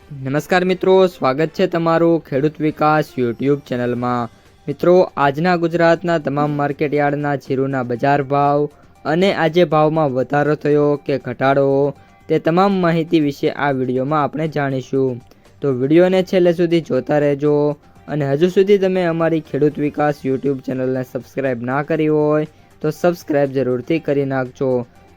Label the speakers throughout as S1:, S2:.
S1: નમસ્કાર મિત્રો, સ્વાગત છે તમારું ખેડૂત વિકાસ યુટ્યુબ ચેનલમાં। મિત્રો, આજના ગુજરાતના તમામ માર્કેટયાર્ડના જીરુના બજાર ભાવ અને આજે ભાવમાં વધારો થયો કે ઘટાડો તે તમામ માહિતી વિશે આ વિડીયોમાં આપણે જાણીશું। તો વિડીયોને છેલ્લે સુધી જોતા રહેજો અને હજુ સુધી તમે અમારી ખેડૂત વિકાસ યુટ્યુબ ચેનલને સબસ્ક્રાઈબ ના કરી હોય તો સબસ્ક્રાઈબ જરૂરથી કરી નાખજો।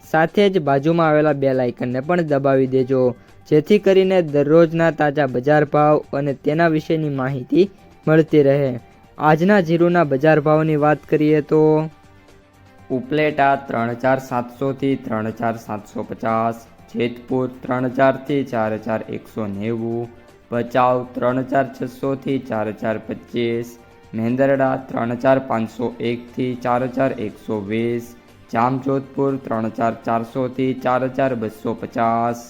S1: સાથે જ બાજુમાં આવેલા બેલ આઇકનને પણ દબાવી દેજો, જેથી કરીને દરરોજના તાજા બજાર ભાવ અને તેના વિશેની માહિતી મળતી રહે। આજના જીરુના બજાર ભાવની વાત કરીએ તો ઉપલેટા 3,700 થી 3,750, જેતપુર 3,000 થી 4,190, ભચાઉ 3,600 થી 4,025, મેંદરડા 3,501 થી 4,120, જામજોધપુર 3,400 થી 4,250,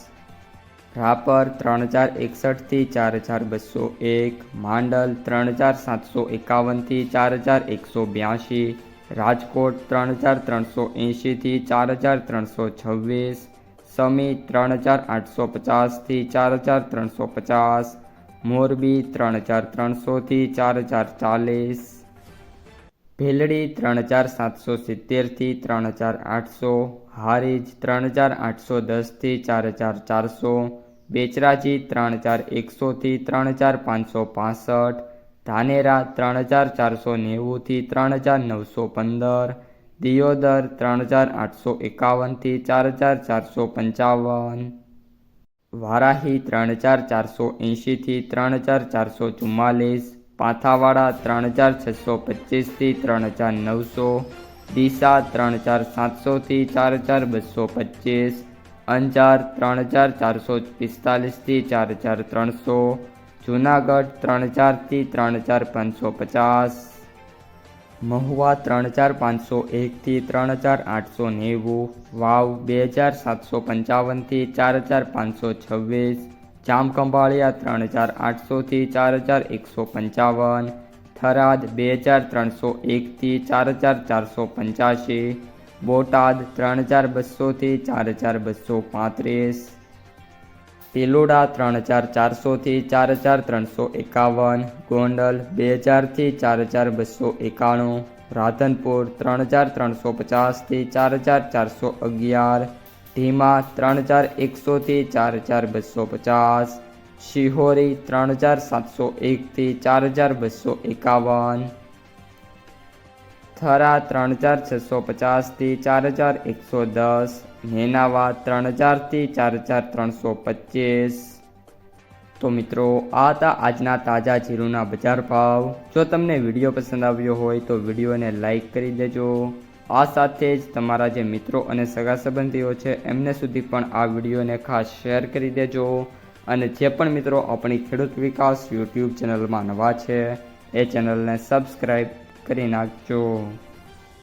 S1: રાપર 3,061 થી 4,201, માંડલ 3,751 થી 4,182, રાજકોટ 3,380 થી 4,326, સમી 3,850 થી 4,350, મોરબી 3,300 થી 4,040, ભેલડી 3,770 થી 3,800, હારીજ 3,810 થી 4,400, બેચરાજી 3,100 થી 3,565, ધાનેરા 3,490 થી 3,915, દિયોદર 3,851 થી 4,455, વારાહી 3,480 થી 3,444, પાથાવાડા 3,625 થી 3,900, ડીસા 3,700 થી 4,225, અંજાર 3,445 થી 4,300, જૂનાગઢ 3,000 થી 3,550, મહુવા 3,501 થી 3,890, વાવ 2,755 થી 4,526, જામખંભાળિયા 3,800 થી 4,155, થરાદ 2,301 થી 4,485, બોટાદ 3,200 થી 4,235, તિલોડા 3,400 થી 4,351, ગોંડલ 2,000 થી 4,291, રાધનપુર 3,350 થી 4,411, ઢીમા 3,100 થી 4,250, શિહોરી 3,701 થી 4,251, થરા 3,650 થી 4,110, નેનાવા 3,000 થી 4,325। તો મિત્રો, આ હતા આજના તાજા જીરુના બજાર ભાવ। જો તમને વિડીયો પસંદ આવ્યો હોય તો વિડીયોને લાઈક કરી દેજો। આ સાથે જ તમારા જે મિત્રો અને સગા સંબંધીઓ છે એમને સુધી પણ આ વિડીયોને ખાસ શેર કરી દેજો। અને જે પણ મિત્રો આપણી ખેડૂત વિકાસ યુટ્યુબ ચેનલમાં નવા છે એ ચેનલને સબસ્ક્રાઈબ કરી નાખજો।